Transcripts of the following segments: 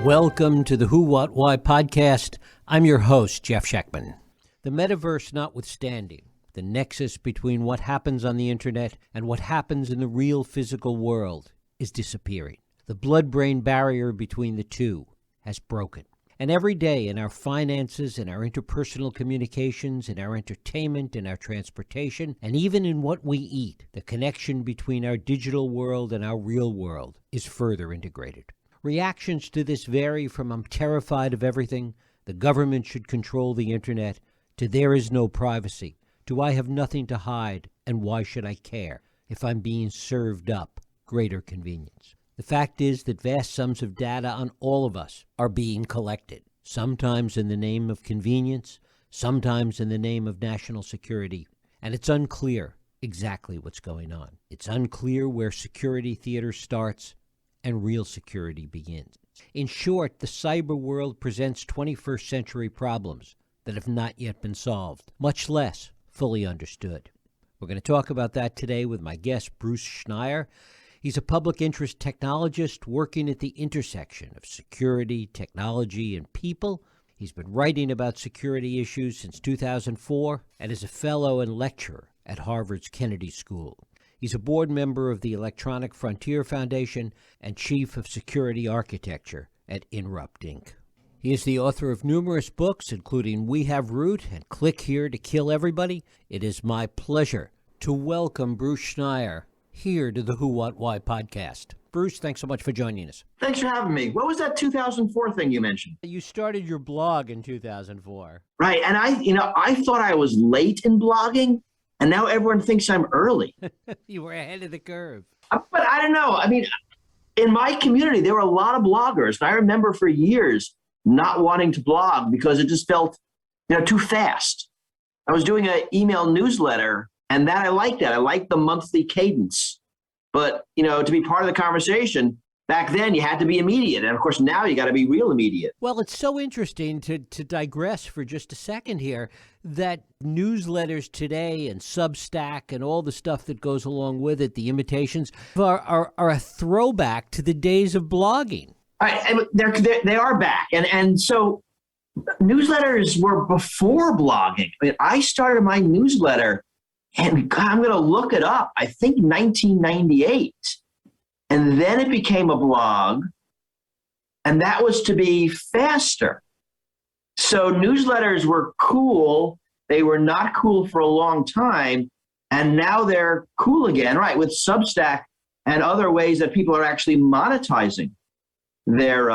Welcome to the Who, What, Why podcast. I'm your host, Jeff Schechtman. The metaverse notwithstanding, the nexus between what happens on the internet and what happens in the real physical world is disappearing. The blood-brain barrier between the two has broken. And every day in our finances, in our interpersonal communications, in our entertainment, in our transportation, and even in what we eat, the connection between our digital world and our real world is further integrated. Reactions to this vary from "I'm terrified of everything," "the government should control the internet," to "there is no privacy," to "I have nothing to hide, and why should I care if I'm being served up greater convenience." The fact is that vast sums of data on all of us are being collected, sometimes in the name of convenience, sometimes in the name of national security, and it's unclear exactly what's going on. It's unclear where security theater starts and real security begins. In short, the cyber world presents 21st century problems that have not yet been solved, much less fully understood. We're going to talk about that today with my guest, Bruce Schneier. He's a public interest technologist working at the intersection of security, technology, and people. He's been writing about security issues since 2004 and is a fellow and lecturer at Harvard's Kennedy School. He's a board member of the Electronic Frontier Foundation and chief of security architecture at Inrupt, Inc. He is the author of numerous books, including We Have Root and Click Here to Kill Everybody. It is my pleasure to welcome Bruce Schneier here to the Who, What, Why podcast. Bruce, thanks so much for joining us. Thanks for having me. What was that 2004 thing you mentioned? You started your blog in 2004. Right, and I thought I was late in blogging, and now everyone thinks I'm early. You were ahead of the curve. But I don't know. I mean, in my community, there were a lot of bloggers, and I remember for years not wanting to blog because it just felt, too fast. I was doing an email newsletter, and I liked that. I liked the monthly cadence. But, to be part of the conversation, back then you had to be immediate. And of course, now you got to be real immediate. Well, it's so interesting to digress for just a second here that newsletters today and Substack and all the stuff that goes along with it, the imitations, are a throwback to the days of blogging. They are back. And so newsletters were before blogging. I mean, I started my newsletter, and God, I'm going to look it up, I think 1998. And then it became a blog, and that was to be faster. So newsletters were cool. They were not cool for a long time, and now they're cool again, right, with Substack and other ways that people are actually monetizing their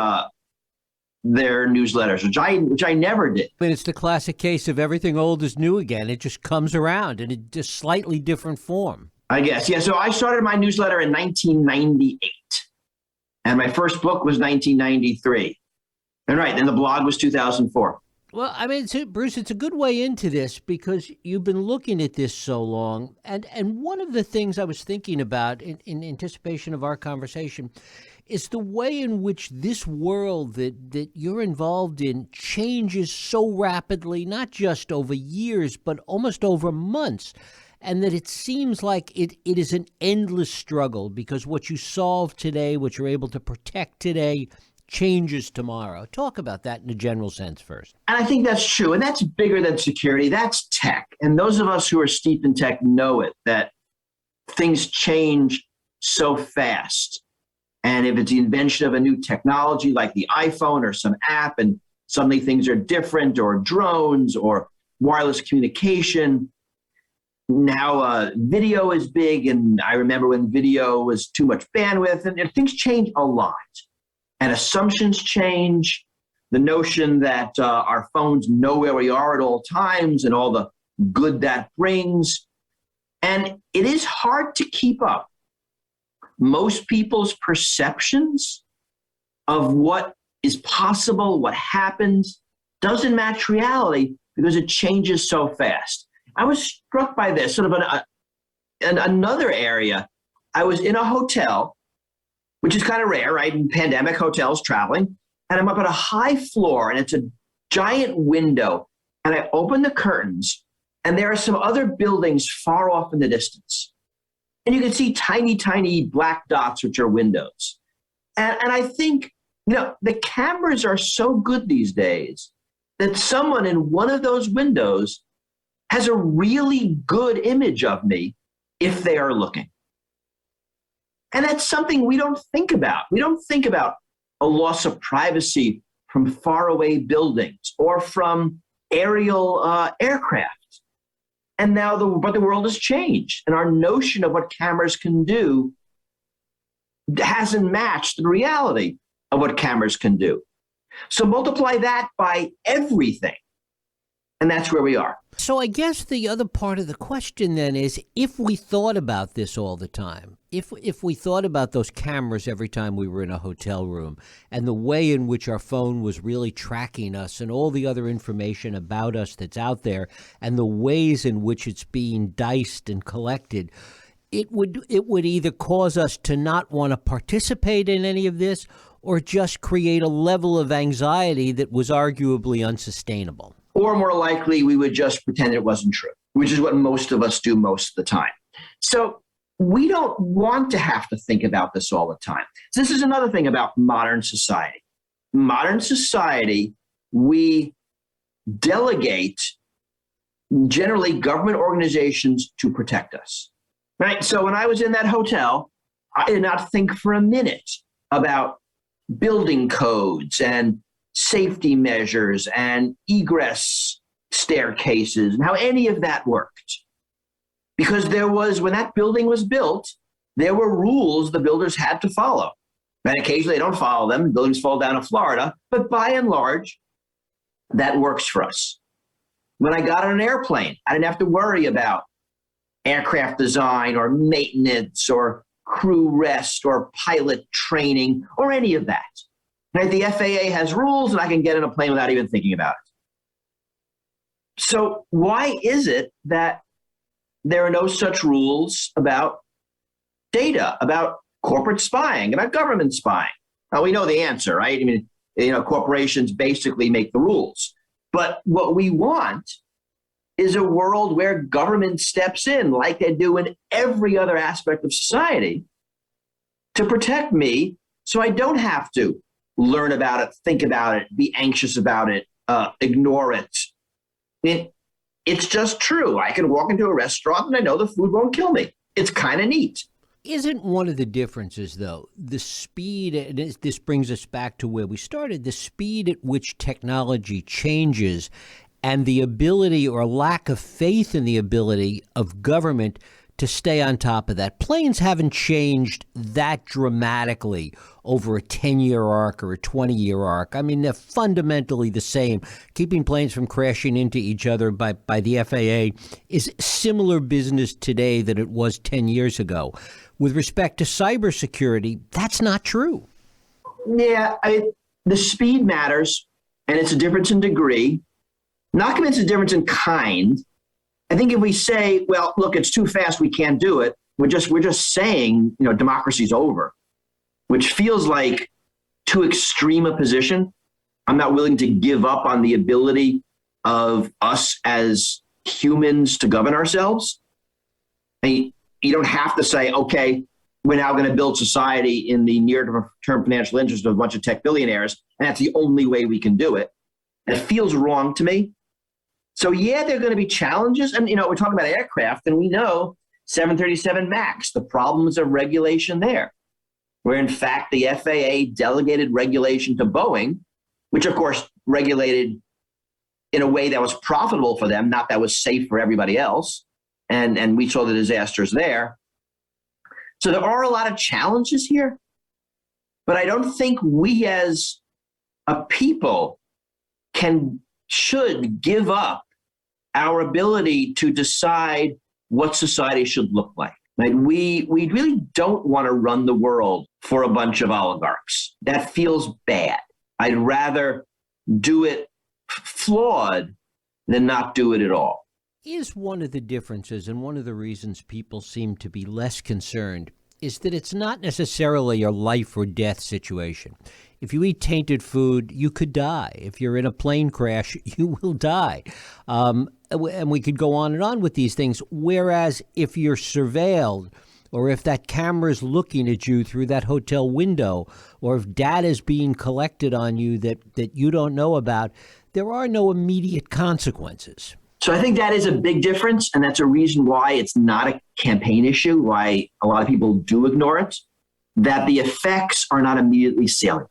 newsletters, which I never did. But it's the classic case of everything old is new again. It just comes around in a just slightly different form. I guess, yeah. So I started my newsletter in 1998, and my first book was 1993. And right, then the blog was 2004. Well, I mean, Bruce, it's a good way into this because you've been looking at this so long. And one of the things I was thinking about in anticipation of our conversation is the way in which this world that you're involved in changes so rapidly, not just over years, but almost over months. And that it seems like it is an endless struggle because what you solve today, what you're able to protect today, changes tomorrow. Talk about that in a general sense first. And I think that's true. And that's bigger than security. That's tech. And those of us who are steeped in tech know it, that things change so fast. And if it's the invention of a new technology like the iPhone or some app, and suddenly things are different, or drones or wireless communication. Now video is big, and I remember when video was too much bandwidth, and things change a lot. And assumptions change. The notion that our phones know where we are at all times and all the good that brings. And it is hard to keep up. Most people's perceptions of what is possible, what happens, doesn't match reality because it changes so fast. I was struck by this, sort of another area. I was in a hotel, which is kind of rare, right? In pandemic hotels, traveling. And I'm up at a high floor, and it's a giant window. And I open the curtains, and there are some other buildings far off in the distance. And you can see tiny, tiny black dots, which are windows. And I think The cameras are so good these days that someone in one of those windows has a really good image of me if they are looking. And that's something we don't think about. We don't think about a loss of privacy from faraway buildings or from aerial aircraft. And now but the world has changed, and our notion of what cameras can do hasn't matched the reality of what cameras can do. So multiply that by everything, and that's where we are. So I guess the other part of the question then is, if we thought about this all the time, if we thought about those cameras every time we were in a hotel room and the way in which our phone was really tracking us and all the other information about us that's out there and the ways in which it's being diced and collected, it would either cause us to not want to participate in any of this or just create a level of anxiety that was arguably unsustainable. Or more likely, we would just pretend it wasn't true, which is what most of us do most of the time. So we don't want to have to think about this all the time. So this is another thing about modern society. Modern society, we delegate generally government organizations to protect us, right? So when I was in that hotel, I did not think for a minute about building codes and safety measures and egress staircases and how any of that worked. Because when that building was built, there were rules the builders had to follow. And occasionally they don't follow them. Buildings fall down in Florida. But by and large, that works for us. When I got on an airplane, I didn't have to worry about aircraft design or maintenance or crew rest or pilot training or any of that. Right? The FAA has rules, and I can get in a plane without even thinking about it. So why is it that there are no such rules about data, about corporate spying, about government spying? Now, we know the answer, right? I mean, corporations basically make the rules. But what we want is a world where government steps in, like they do in every other aspect of society, to protect me so I don't have to learn about it, think about it, be anxious about it, ignore it. It's just true. I can walk into a restaurant and I know the food won't kill me. It's kind of neat. Isn't one of the differences, though, the speed, and this brings us back to where we started, the speed at which technology changes and the ability or lack of faith in the ability of government to stay on top of that? Planes haven't changed that dramatically over a 10-year arc or a 20-year arc. I mean, they're fundamentally the same. Keeping planes from crashing into each other by the FAA is similar business today than it was 10 years ago. With respect to cybersecurity, that's not true. Yeah, the speed matters, and it's a difference in degree. Not convinced it's a difference in kind. I think if we say, well, look, it's too fast, we can't do it, we're just saying, democracy's over, which feels like too extreme a position. I'm not willing to give up on the ability of us as humans to govern ourselves. You don't have to say, okay, we're now going to build society in the near-term financial interest of a bunch of tech billionaires, and that's the only way we can do it. It feels wrong to me. So yeah, there are going to be challenges. And, we're talking about aircraft, and we know 737 MAX, the problems of regulation there, where in fact the FAA delegated regulation to Boeing, which of course regulated in a way that was profitable for them, not that was safe for everybody else. And we saw the disasters there. So there are a lot of challenges here, but I don't think we as a people should give up our ability to decide what society should look like. Right? We really don't want to run the world for a bunch of oligarchs. That feels bad. I'd rather do it flawed than not do it at all. Is one of the differences, and one of the reasons people seem to be less concerned, is that it's not necessarily a life or death situation. If you eat tainted food, you could die. If you're in a plane crash, you will die. And we could go on and on with these things. Whereas if you're surveilled, or if that camera's looking at you through that hotel window, or if data is being collected on you that you don't know about, there are no immediate consequences. So I think that is a big difference, and that's a reason why it's not a campaign issue, why a lot of people do ignore it, that the effects are not immediately salient,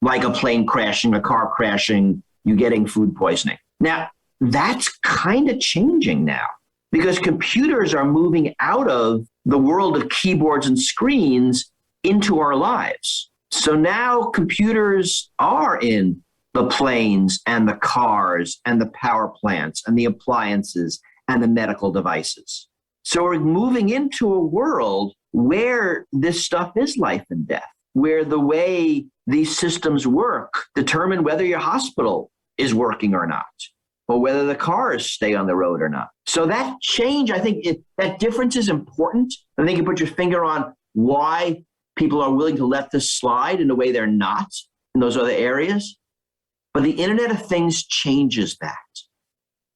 like a plane crashing, a car crashing, you getting food poisoning. Now, that's kind of changing now because computers are moving out of the world of keyboards and screens into our lives. So now computers are in the planes and the cars and the power plants and the appliances and the medical devices. So we're moving into a world where this stuff is life and death, where the way these systems work determine whether your hospital is working or not, or whether the cars stay on the road or not. So that change, I think that difference is important. I think you put your finger on why people are willing to let this slide in a way they're not in those other areas. But the Internet of Things changes that,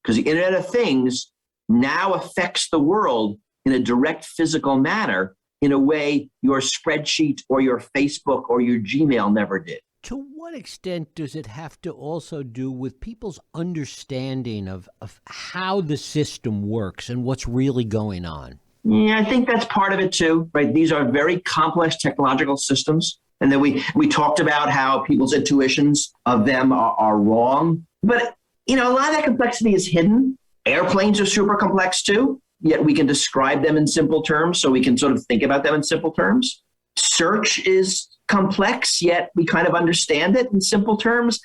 because the Internet of Things now affects the world in a direct physical manner in a way your spreadsheet or your Facebook or your Gmail never did. To what extent does it have to also do with people's understanding of how the system works and what's really going on? Yeah, I think that's part of it too, right? These are very complex technological systems. And then we talked about how people's intuitions of them are wrong. But, a lot of that complexity is hidden. Airplanes are super complex too, yet we can describe them in simple terms, so we can sort of think about them in simple terms. Search is complex, yet we kind of understand it in simple terms.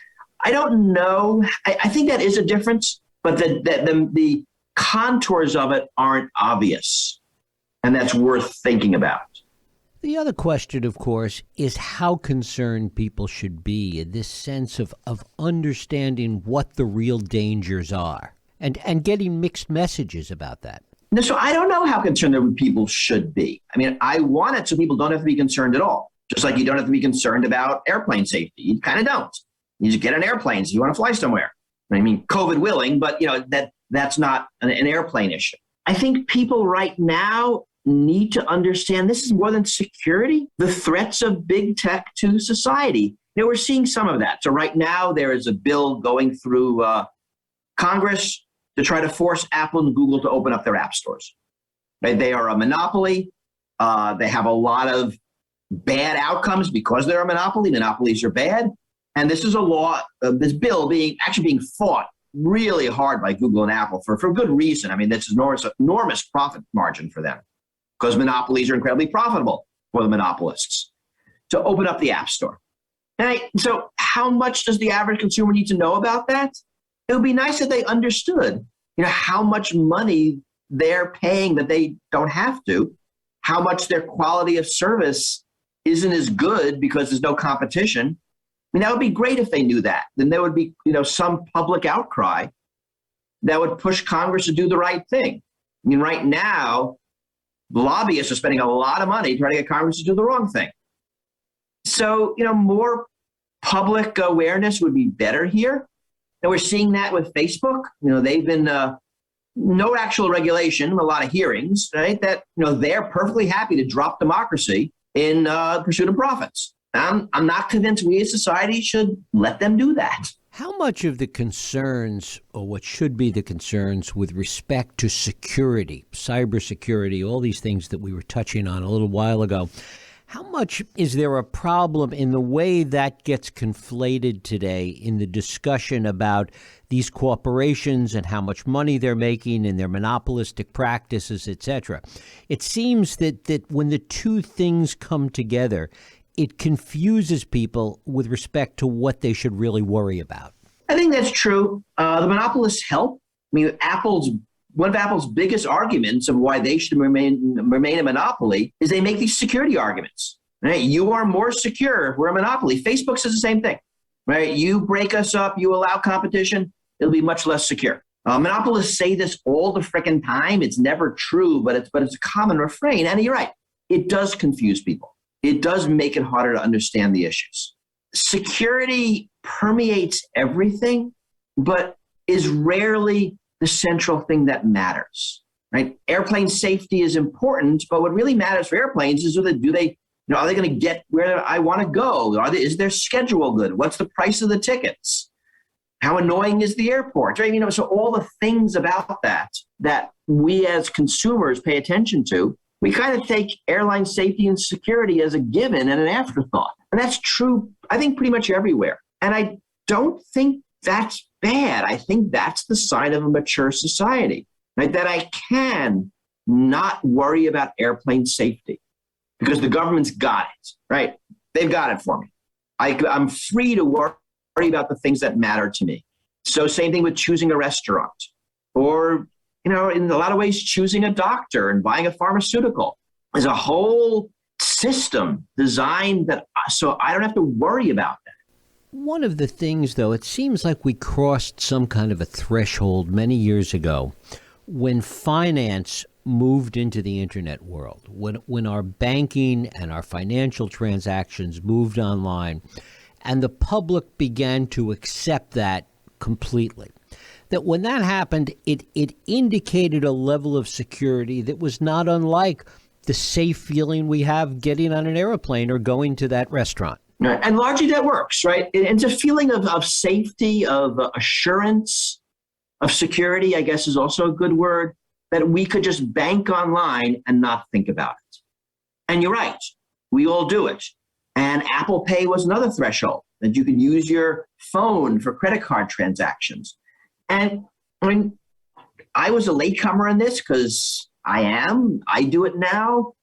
I don't know. I think that is a difference, but the contours of it aren't obvious. And that's worth thinking about. The other question, of course, is how concerned people should be in this sense of understanding what the real dangers are and getting mixed messages about that. So I don't know how concerned people should be. I mean, I want it so people don't have to be concerned at all. Just like you don't have to be concerned about airplane safety. You kind of don't. You just get on airplanes. You want to fly somewhere. I mean, COVID willing, but that's not an airplane issue. I think people right now need to understand this is more than security, the threats of big tech to society. We're seeing some of that. So right now there is a bill going through Congress to try to force Apple and Google to open up their app stores. Right? They are a monopoly. They have a lot of bad outcomes because they're a monopoly. Monopolies are bad. And this is a law, this bill being fought really hard by Google and Apple for good reason. I mean, this is enormous profit margin for them, because monopolies are incredibly profitable for the monopolists, to open up the App Store. So how much does the average consumer need to know about that? It would be nice if they understood, how much money they're paying that they don't have to, how much their quality of service isn't as good because there's no competition. I mean, that would be great if they knew that. Then there would be, some public outcry that would push Congress to do the right thing. I mean, right now, lobbyists are spending a lot of money trying to get Congress to do the wrong thing. So, more public awareness would be better here. And we're seeing that with Facebook. They've been no actual regulation, a lot of hearings, right? That, they're perfectly happy to drop democracy in pursuit of profits. I'm not convinced we as society should let them do that. How much of the concerns, or what should be the concerns with respect to security, cybersecurity, all these things that we were touching on a little while ago, how much is there a problem in the way that gets conflated today in the discussion about these corporations and how much money they're making and their monopolistic practices, et cetera? It seems that when the two things come together, it confuses people with respect to what they should really worry about. I think that's true. The monopolists help. I mean, one of Apple's biggest arguments of why they should remain a monopoly is they make these security arguments. Right? You are more secure if we're a monopoly. Facebook says the same thing. Right? You break us up, you allow competition, it'll be much less secure. Monopolists say this all the frickin' time. It's never true, but it's a common refrain. And you're right. It does confuse people. It does make it harder to understand the issues. Security permeates everything, but is rarely the central thing that matters. right? Airplane safety is important, but what really matters for airplanes is are they going to get where I want to go? Is their schedule good? What's the price of the tickets? How annoying is the airport? Right? So all the things about that we as consumers pay attention to, we kind of take airline safety and security as a given and an afterthought. And that's true, I think, pretty much everywhere. And I don't think that's bad. I think that's the sign of a mature society, right? That I can not worry about airplane safety because the government's got it, right? They've got it for me. I'm free to worry about the things that matter to me. So same thing with choosing a restaurant or, in a lot of ways, choosing a doctor and buying a pharmaceutical. There's a whole system designed so I don't have to worry about that. One of the things, though, it seems like we crossed some kind of a threshold many years ago when finance moved into the internet world, when our banking and our financial transactions moved online, and the public began to accept that completely. That when that happened, it indicated a level of security that was not unlike the safe feeling we have getting on an airplane or going to that restaurant. Right. And largely that works, right? It's a feeling of safety, of assurance, of security, I guess is also a good word, that we could just bank online and not think about it. And you're right, we all do it. And Apple Pay was another threshold, that you could use your phone for credit card transactions. And I was a latecomer in this because I do it now.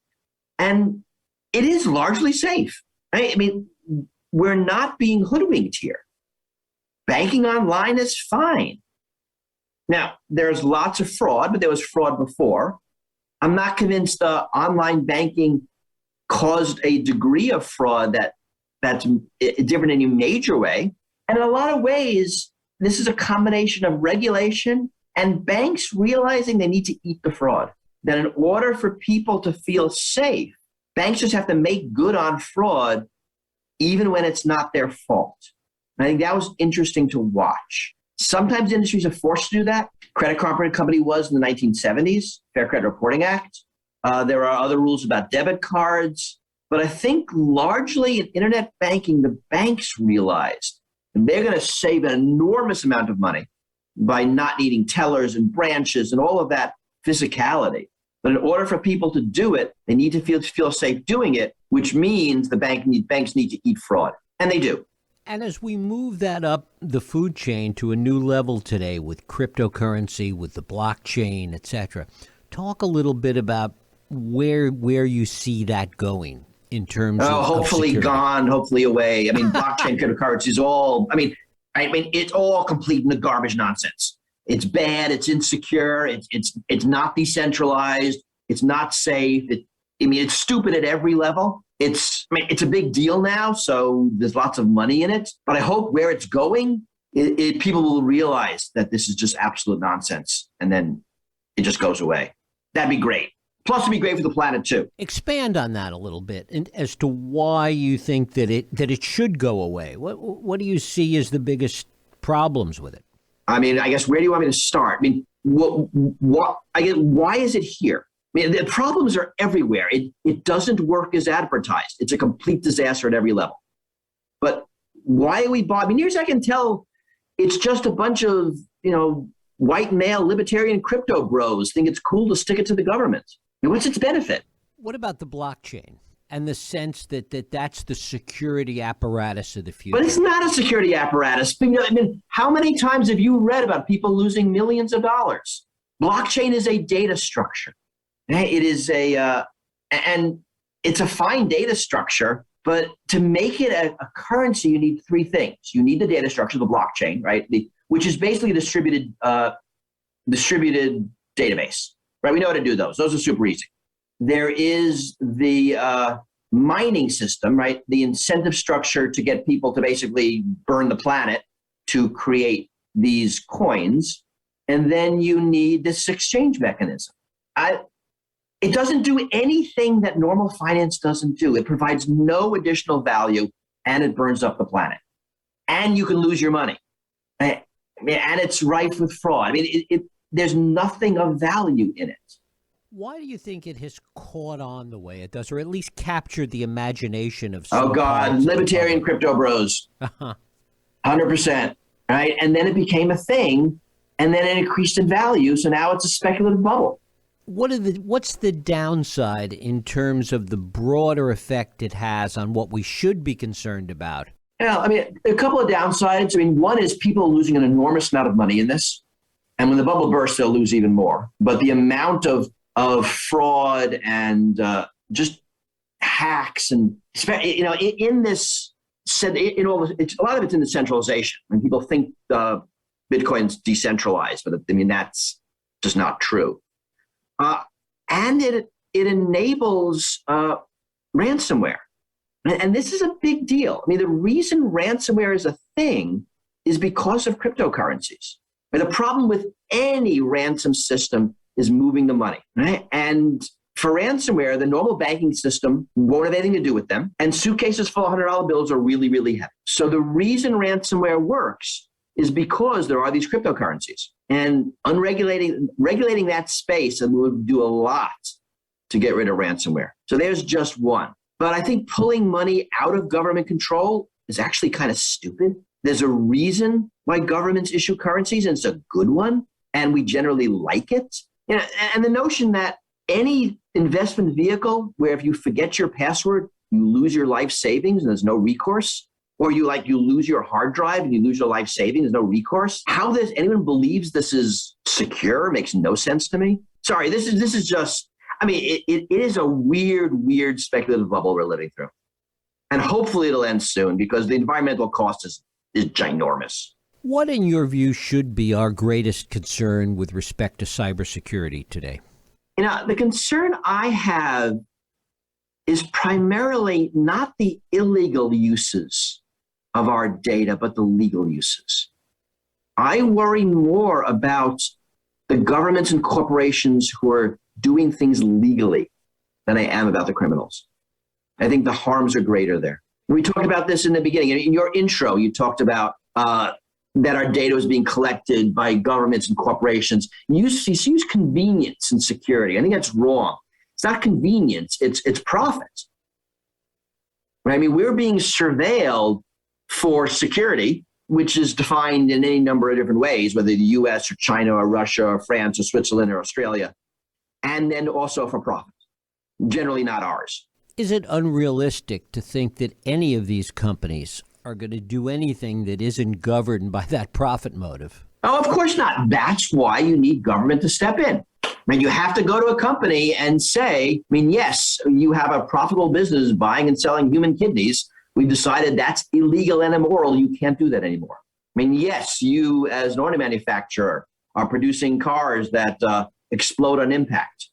And it is largely safe. Right? We're not being hoodwinked here. Banking online is fine. Now, there's lots of fraud, but there was fraud before. I'm not convinced online banking caused a degree of fraud that's different in a major way. And in a lot of ways, this is a combination of regulation and banks realizing they need to eat the fraud. That in order for people to feel safe, banks just have to make good on fraud, even when it's not their fault. And I think that was interesting to watch. Sometimes industries are forced to do that. Credit card company was in the 1970s, Fair Credit Reporting Act. There are other rules about debit cards. But I think largely in internet banking, the banks realized and they're going to save an enormous amount of money by not needing tellers and branches and all of that physicality. But in order for people to do it, they need to feel safe doing it, which means banks need to eat fraud. And they do. And as we move that up the food chain to a new level today with cryptocurrency, with the blockchain, et cetera, talk a little bit about where you see that going in terms of hopefully security. Gone, hopefully away. Blockchain cryptocurrency is all, it's all complete garbage nonsense. It's bad. It's insecure. It's not decentralized. It's not safe. It's stupid at every level. It's a big deal now, so there's lots of money in it. But I hope where it's going, people will realize that this is just absolute nonsense, and then it just goes away. That'd be great. Plus, it'd be great for the planet too. Expand on that a little bit, and as to why you think that it should go away. What do you see as the biggest problems with it? I guess where do you want me to start? Why is it here? The problems are everywhere. It doesn't work as advertised. It's a complete disaster at every level. But why are we bought? Near as I can tell, it's just a bunch of white male libertarian crypto bros think it's cool to stick it to the government. What's its benefit? What about the blockchain and the sense that that's the security apparatus of the future? But it's not a security apparatus. How many times have you read about people losing millions of dollars? Blockchain is a data structure. It is and it's a fine data structure, but to make it a currency, you need three things. You need the data structure, the blockchain, right? Which is basically a distributed database, right? We know how to do those. Those are super easy. There is the mining system, right? The incentive structure to get people to basically burn the planet to create these coins. And then you need this exchange mechanism. It doesn't do anything that normal finance doesn't do. It provides no additional value, and it burns up the planet. And you can lose your money. And it's rife with fraud. there's nothing of value in it. Why do you think it has caught on the way it does, or at least captured the imagination of Oh, some God, parts of the libertarian public? crypto bros. 100%. Right? And then it became a thing, and then it increased in value. So now it's a speculative bubble. What's the downside in terms of the broader effect it has on what we should be concerned about? I mean, a couple of downsides. I mean, one is people losing an enormous amount of money in this. And when the bubble bursts, they'll lose even more. But the amount of fraud and just hacks and, in this, in all this, a lot of it's in the centralization. When people think Bitcoin's decentralized, but I mean, that's just not true. And it enables ransomware. And this is a big deal. I mean, the reason ransomware is a thing is because of cryptocurrencies. And the problem with any ransom system is moving the money, right? And for ransomware, the normal banking system won't have anything to do with them. And suitcases full of $100 bills are really, really heavy. So the reason ransomware works is because there are these cryptocurrencies. And regulating that space and would do a lot to get rid of ransomware. So there's just one. But I think pulling money out of government control is actually kind of stupid. There's a reason why governments issue currencies, and it's a good one, and we generally like it. And the notion that any investment vehicle where if you forget your password, you lose your life savings and there's no recourse, or you lose your hard drive and you lose your life savings, there's no recourse. How anyone believes this is secure makes no sense to me. Sorry, this is just, I mean, it is a weird speculative bubble we're living through. And hopefully it'll end soon because the environmental cost is ginormous. What, in your view, should be our greatest concern with respect to cybersecurity today? The concern I have is primarily not the illegal uses of our data, but the legal uses. I worry more about the governments and corporations who are doing things legally than I am about the criminals. I think the harms are greater there. We talked about this in the beginning. In your intro, you talked about that our data was being collected by governments and corporations. You use convenience and security. I think that's wrong. It's not convenience, it's profit. Right? I mean, we're being surveilled for security, which is defined in any number of different ways, whether the US or China or Russia or France or Switzerland or Australia, and then also for profit, generally not ours. Is it unrealistic to think that any of these companies are going to do anything that isn't governed by that profit motive? Oh, of course not. That's why you need government to step in. I mean, you have to go to a company and say, I mean, yes, you have a profitable business buying and selling human kidneys. We've decided that's illegal and immoral. You can't do that anymore. I mean, yes, you as an auto manufacturer are producing cars that explode on impact,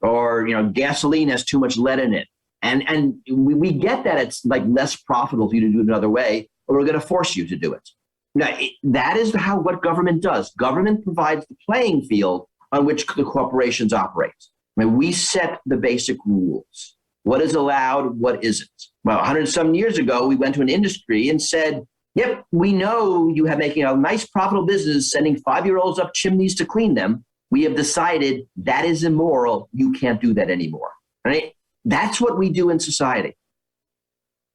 or gasoline has too much lead in it. And we get that it's like less profitable for you to do it another way, or we're going to force you to do it. Now, that is what government does. Government provides the playing field on which the corporations operate. I mean, we set the basic rules. What is allowed, what isn't. Well, 100-some years ago, we went to an industry and said, yep, we know you have making a nice profitable business sending 5-year-olds up chimneys to clean them. We have decided that is immoral. You can't do that anymore. Right? That's what we do in society.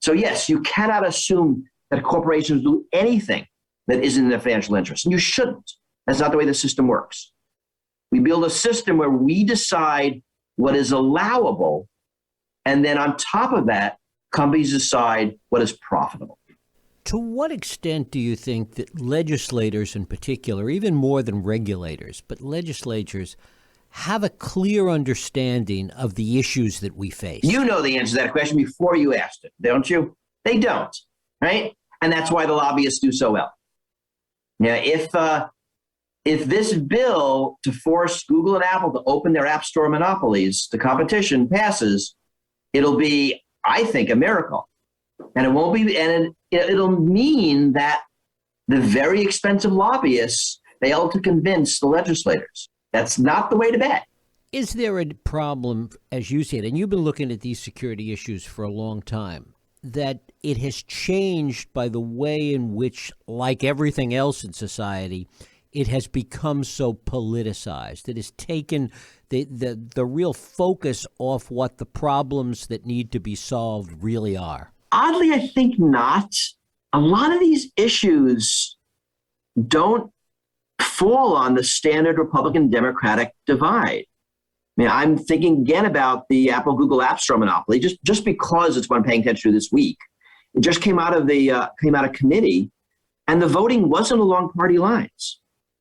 So yes, you cannot assume that corporations do anything that isn't in their financial interest. And you shouldn't. That's not the way the system works. We build a system where we decide what is allowable, and then on top of that, companies decide what is profitable. To what extent do you think that legislators in particular, even more than regulators, but legislators have a clear understanding of the issues that we face? You know the answer to that question before you asked it, don't you? They don't, right? And that's why the lobbyists do so well. Now, if this bill to force Google and Apple to open their App Store monopolies, the competition passes, it'll be, I think, a miracle. And it won't be, and it'll mean that the very expensive lobbyists fail to convince the legislators. That's not the way to bet. Is there a problem, as you see it, and you've been looking at these security issues for a long time, that it has changed by the way in which, like everything else in society, it has become so politicized. It has taken the real focus off what the problems that need to be solved really are. Oddly, I think not. A lot of these issues don't fall on the standard Republican-Democratic divide. I mean, I'm thinking again about the Apple-Google App Store monopoly, just because it's what I'm paying attention to this week. It just came out of committee, and the voting wasn't along party lines.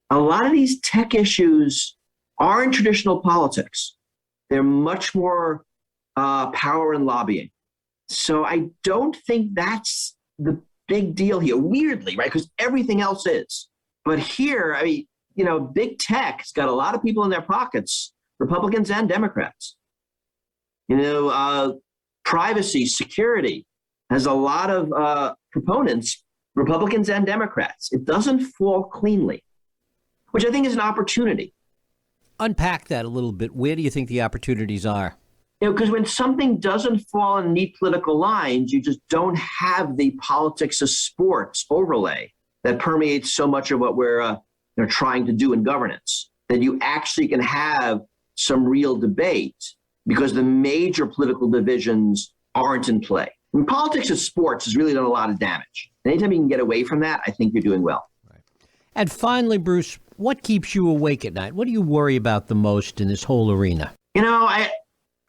A lot of these tech issues aren't traditional politics. They're much more power and lobbying. So I don't think that's the big deal here, weirdly, right? Because everything else is. But here, I mean, big tech's got a lot of people in their pockets, Republicans and Democrats. Privacy, security has a lot of proponents, Republicans and Democrats. It doesn't fall cleanly, which I think is an opportunity. Unpack that a little bit. Where do you think the opportunities are? Because when something doesn't fall on neat political lines, you just don't have the politics of sports overlay that permeates so much of what we're trying to do in governance, that you actually can have some real debate because the major political divisions aren't in play. I mean, politics of sports has really done a lot of damage. Anytime you can get away from that, I think you're doing well. Right. And finally, Bruce, what keeps you awake at night? What do you worry about the most in this whole arena?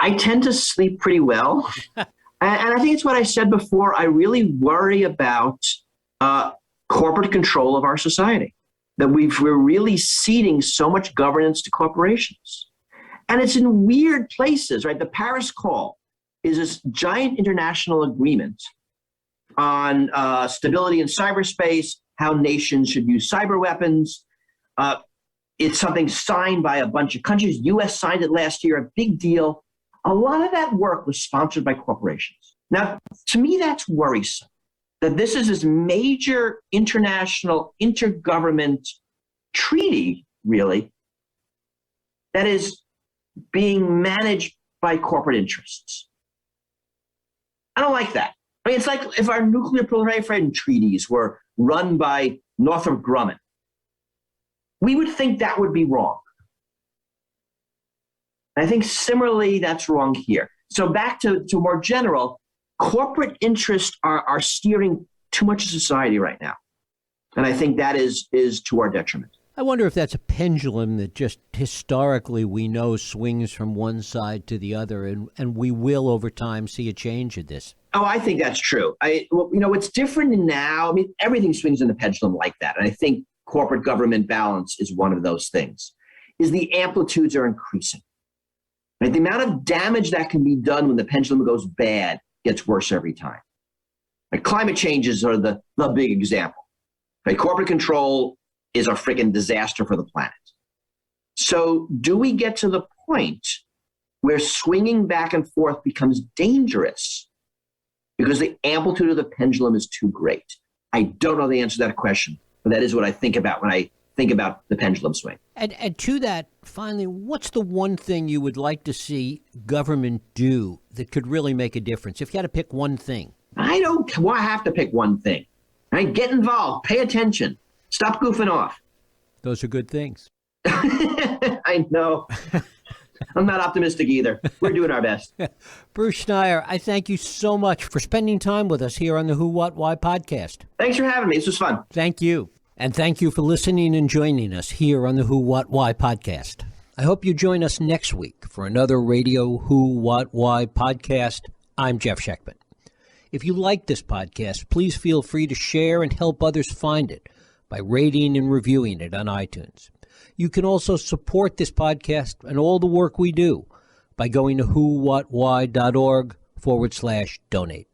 I tend to sleep pretty well. And I think it's what I said before. I really worry about corporate control of our society, that we're really ceding so much governance to corporations. And it's in weird places, right? The Paris Call is this giant international agreement on stability in cyberspace, how nations should use cyber weapons. It's something signed by a bunch of countries. U.S. signed it last year, a big deal. A lot of that work was sponsored by corporations. Now, to me, that's worrisome, that this is this major international intergovernment treaty, really, that is being managed by corporate interests. I don't like that. I mean, it's like if our nuclear proliferation treaties were run by Northrop Grumman. We would think that would be wrong. And I think similarly, that's wrong here. So back to more general, corporate interests are steering too much of society right now. And I think that is to our detriment. I wonder if that's a pendulum that just historically we know swings from one side to the other, and we will over time see a change in this. Oh, I think that's true. What's different now, I mean, everything swings in the pendulum like that. And I think corporate government balance is one of those things, is the amplitudes are increasing. Right? The amount of damage that can be done when the pendulum goes bad gets worse every time. Right? Climate changes are the big example. Right? Corporate control is a freaking disaster for the planet. So do we get to the point where swinging back and forth becomes dangerous because the amplitude of the pendulum is too great? I don't know the answer to that question, but that is what I think about when I think about the pendulum swing. And to that, finally, what's the one thing you would like to see government do that could really make a difference? If you had to pick one thing. I don't have to pick one thing. Right? Get involved. Pay attention. Stop goofing off. Those are good things. I know. I'm not optimistic either. We're doing our best. Bruce Schneier, I thank you so much for spending time with us here on the Who, What, Why podcast. Thanks for having me. This was fun. Thank you. And thank you for listening and joining us here on the Who, What, Why podcast. I hope you join us next week for another Radio Who, What, Why podcast. I'm Jeff Sheckman. If you like this podcast, please feel free to share and help others find it by rating and reviewing it on iTunes. You can also support this podcast and all the work we do by going to whowhatwhy.org/donate.